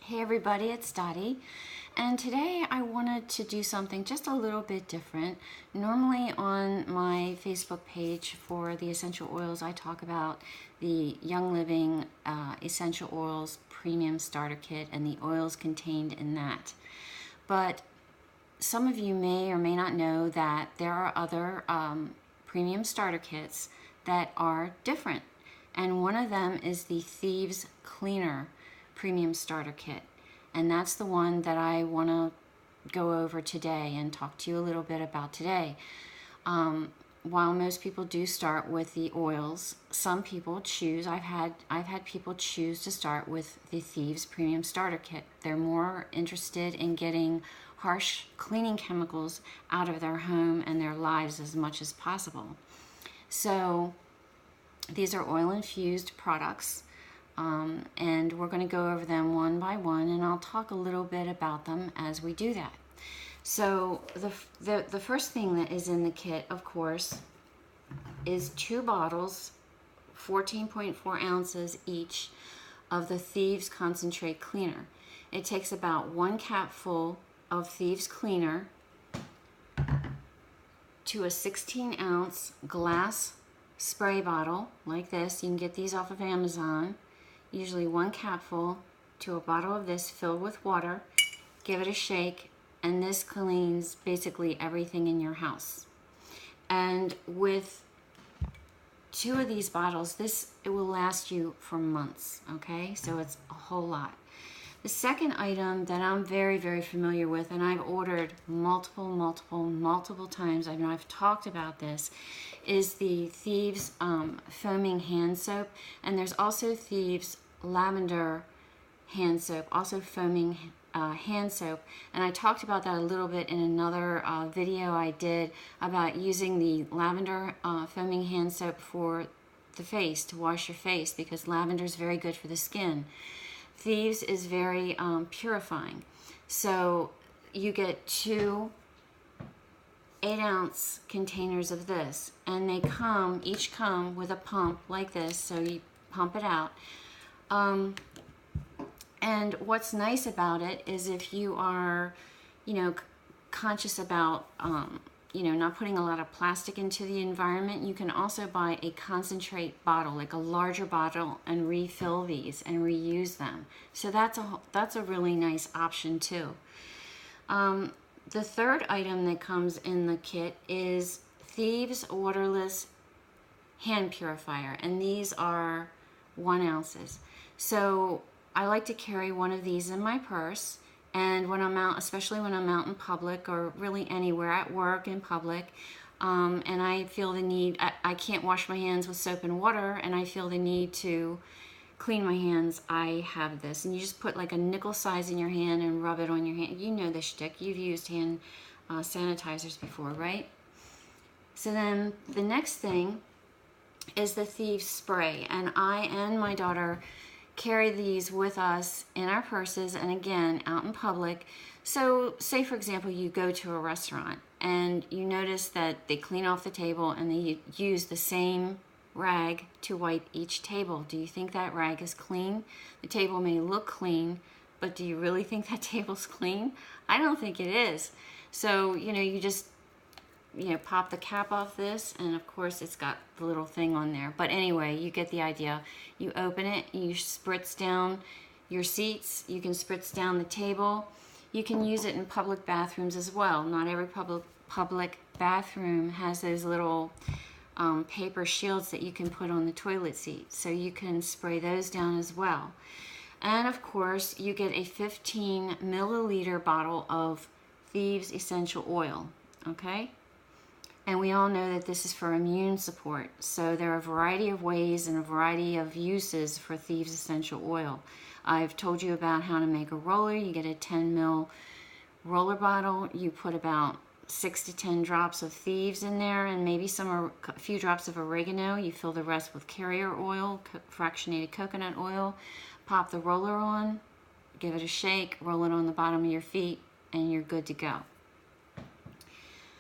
Hey everybody, it's Dottie, and today I wanted to do something just a little bit different. Normally on my Facebook page for the essential oils, I talk about the Young Living Essential Oils Premium Starter Kit and the oils contained in that. But some of you may or may not know that there are other premium starter kits that are different. And one of them is the Thieves Cleaner Premium Starter Kit. And that's the one that I want to go over today and talk to you a little bit about today. While most people do start with the oils, some people choose, I've had people choose to start with the Thieves Premium Starter Kit. They're more interested in getting harsh cleaning chemicals out of their home and their lives as much as possible. So these are oil infused products, and we're going to go over them one by one, and I'll talk a little bit about them as we do that. So the first thing that is in the kit, of course, is 2 bottles, 14.4 ounces each, of the Thieves Concentrate Cleaner. It takes about 1 capful of Thieves Cleaner to a 16-ounce glass spray bottle like this. You can get these off of Amazon. Usually 1 capful to a bottle of this filled with water. Give it a shake, and this cleans basically everything in your house. And with 2 of these bottles, it will last you for months, okay? So it's a whole lot. The second item that I'm very, very familiar with, and I've ordered multiple times, I know I've talked about this, is the Thieves Foaming Hand Soap. And there's also Thieves Lavender Hand Soap, also foaming hand soap. And I talked about that a little bit in another video I did about using the lavender foaming hand soap for the face, to wash your face, because lavender is very good for the skin. Thieves is very purifying. So you get 2 8-ounce containers of this, and they each come with a pump like this, so you pump it out. And what's nice about it is if you are, conscious about, not putting a lot of plastic into the environment, you can also buy a concentrate bottle, like a larger bottle, and refill these and reuse them. So that's a really nice option too. The third item that comes in the kit is Thieves Waterless Hand Purifier, and these are 1 ounces. So I like to carry one of these in my purse, and when I'm out, especially when I'm out in public, or really anywhere, at work, in public, and I feel the need, I can't wash my hands with soap and water, and I feel the need to clean my hands, I have this. And you just put like a nickel size in your hand and rub it on your hand. You know this shtick. You've used hand sanitizers before, right? So then the next thing is the Thieves Spray. And I and my daughter carry these with us in our purses, and again, out in public. So say, for example, you go to a restaurant and you notice that they clean off the table and they use the same rag to wipe each table. Do you think that rag is clean? The table may look clean, but do you really think that table's clean? I don't think it is. So, you just, pop the cap off this, and of course it's got the little thing on there. But anyway, you get the idea. You open it, you spritz down your seats, you can spritz down the table. You can use it in public bathrooms as well. Not every public bathroom has those little paper shields that you can put on the toilet seat, so you can spray those down as well. And of course, you get a 15 milliliter bottle of Thieves Essential Oil, okay? And we all know that this is for immune support, so there are a variety of ways and a variety of uses for Thieves Essential Oil. I've told you about how to make a roller. You get a 10 ml roller bottle, you put about 6 to 10 drops of Thieves in there, and maybe a few drops of oregano. You fill the rest with carrier oil, fractionated coconut oil. Pop the roller on, give it a shake, roll it on the bottom of your feet, and you're good to go.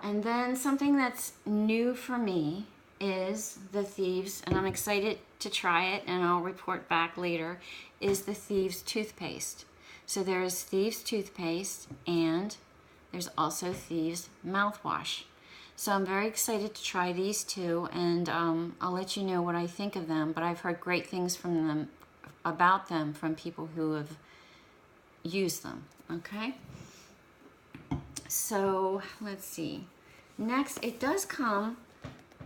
And then something that's new for me is the Thieves, and I'm excited to try it, and I'll report back later, is the Thieves toothpaste. So there's Thieves toothpaste, and there's also Thieves mouthwash. So I'm very excited to try these two, and I'll let you know what I think of them. But I've heard great things about them from people who have used them. Okay. So let's see. Next, it does come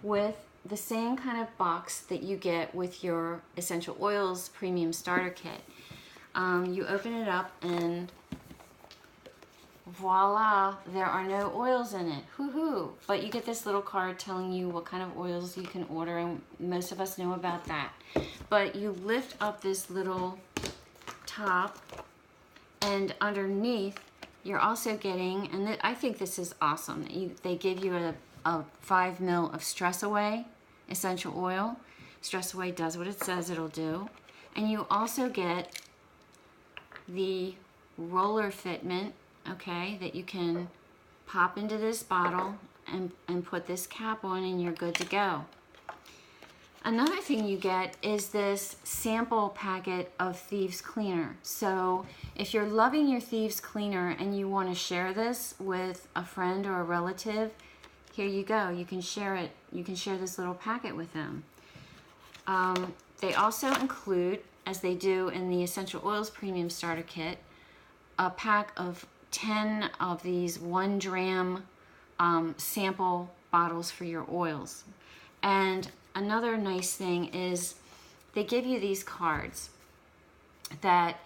with the same kind of box that you get with your essential oils premium starter kit. You open it up and voila, there are no oils in it. Hoo-hoo. But you get this little card telling you what kind of oils you can order, and most of us know about that. But you lift up this little top, and underneath you're also getting, and I think this is awesome, they give you a 5 ml of Stress Away essential oil. Stress Away does what it says it'll do. And you also get the roller fitment, okay, that you can pop into this bottle and put this cap on, and you're good to go. Another thing you get is this sample packet of Thieves cleaner. So if you're loving your Thieves cleaner and you want to share this with a friend or a relative, here you go. You can share it. You can share this little packet with them. They also include, as they do in the Essential Oils Premium Starter Kit, a pack of 10 of these 1 gram sample bottles for your oils. And another nice thing is they give you these cards that,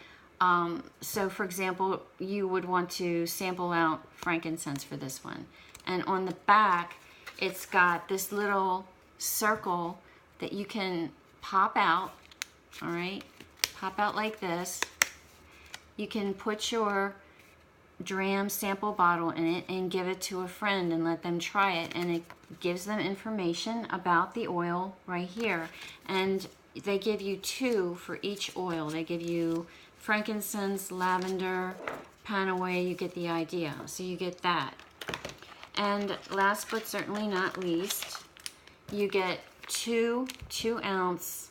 so for example, you would want to sample out frankincense for this one. And on the back, it's got this little circle that you can pop out, all right? Pop out like this. You can put your dram sample bottle in it and give it to a friend and let them try it, and it gives them information about the oil right here. And they give you 2 for each oil. They give you frankincense, lavender, panaway. You get the idea. So you get that. And last but certainly not least, you get 2 2-ounce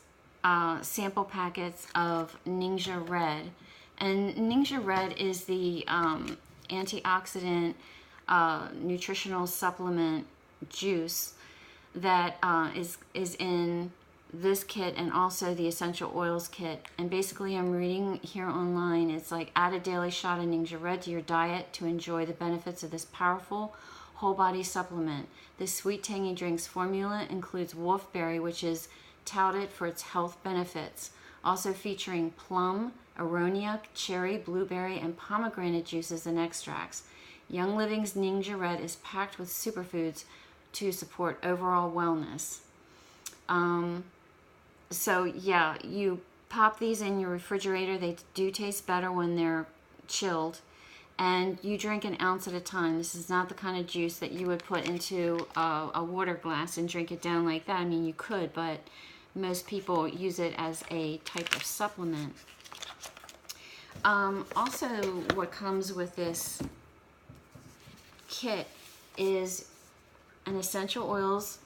sample packets of Ningxia Red. And Ningxia Red is the antioxidant nutritional supplement juice that is in this kit and also the essential oils kit. And basically, I'm reading here online, it's like, add a daily shot of Ningxia Red to your diet to enjoy the benefits of this powerful whole body supplement. This sweet tangy drink's formula includes wolfberry, which is touted for its health benefits, also featuring plum, aronia, cherry, blueberry, and pomegranate juices and extracts. Young Living's Ningxia Red is packed with superfoods to support overall wellness. So yeah, you pop these in your refrigerator. They do taste better when they're chilled. And you drink an ounce at a time. This is not the kind of juice that you would put into a water glass and drink it down like that. I mean, you could, but most people use it as a type of supplement. Also, what comes with this kit is an essential oils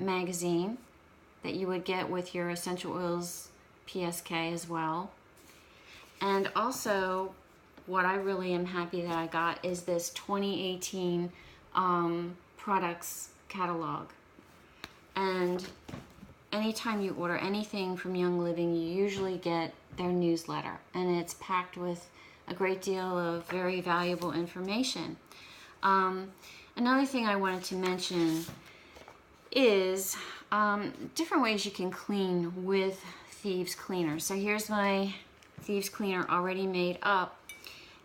magazine that you would get with your essential oils PSK as well. And also, what I really am happy that I got is this 2018 products catalog. And anytime you order anything from Young Living, you usually get their newsletter, and it's packed with a great deal of very valuable information. Another thing I wanted to mention is different ways you can clean with Thieves Cleaner. So here's my Thieves Cleaner already made up.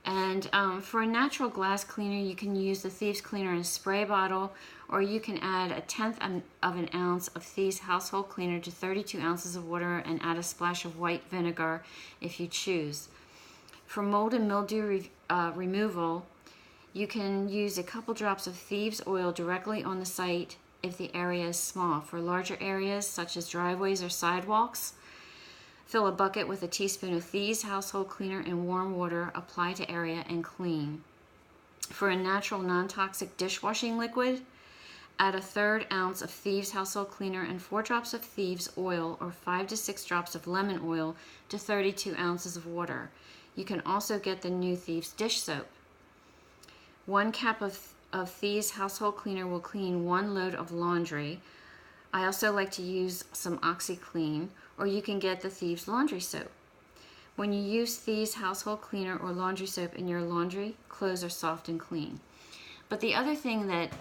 And for a natural glass cleaner, you can use the Thieves Cleaner in a spray bottle, or you can add 1/10 of an ounce of Thieves Household Cleaner to 32 ounces of water and add a splash of white vinegar if you choose. For mold and mildew removal, you can use a couple drops of Thieves oil directly on the site if the area is small. For larger areas, such as driveways or sidewalks, fill a bucket with a teaspoon of Thieves Household Cleaner in warm water, apply to area, and clean. For a natural non-toxic dishwashing liquid, add 1/3 ounce of Thieves Household Cleaner and 4 drops of Thieves oil or 5 to 6 drops of lemon oil to 32 ounces of water. You can also get the new Thieves dish soap. 1 cup of Thieves household cleaner will clean 1 load of laundry. I also like to use some OxyClean, or you can get the Thieves laundry soap. When you use Thieves household cleaner or laundry soap in your laundry, clothes are soft and clean. But the other thing that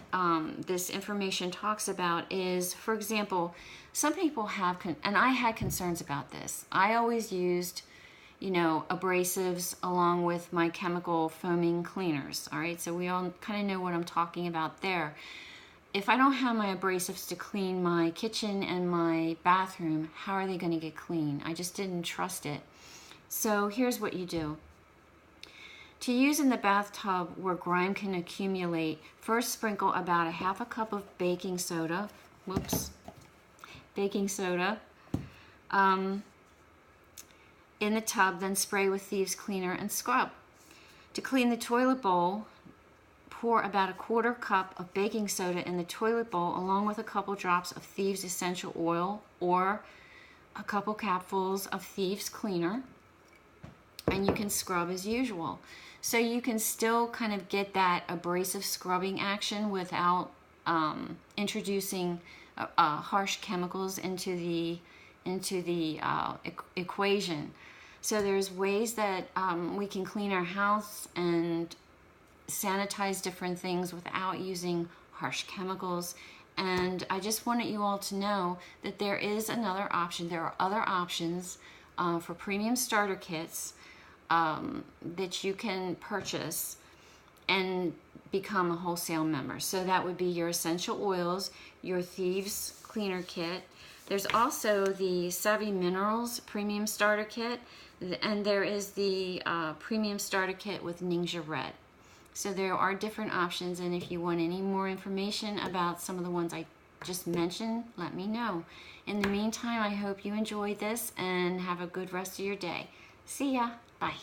this information talks about is, for example, some people have, and I had concerns about this. I always used, you know, abrasives along with my chemical foaming cleaners. All right, so we all kind of know what I'm talking about there. If I don't have my abrasives to clean my kitchen and my bathroom, how are they going to get clean? I just didn't trust it. So here's what you do. To use in the bathtub where grime can accumulate, first sprinkle about 1/2 cup of baking soda. Baking soda. In the tub, then spray with Thieves cleaner and scrub. To clean the toilet bowl, pour about 1/4 cup of baking soda in the toilet bowl along with a couple drops of Thieves essential oil or a couple capfuls of Thieves cleaner, and you can scrub as usual. So you can still kind of get that abrasive scrubbing action without introducing harsh chemicals into the equation. So there's ways that we can clean our house and sanitize different things without using harsh chemicals. And I just wanted you all to know that there is another option. There are other options for premium starter kits that you can purchase and become a wholesale member. So that would be your essential oils, your Thieves cleaner kit. There's also the Savvy Minerals premium starter kit, and there is the premium starter kit with Ninja Red. So there are different options, and if you want any more information about some of the ones I just mentioned, let me know. In the meantime, I hope you enjoyed this and have a good rest of your day. See ya. Bye.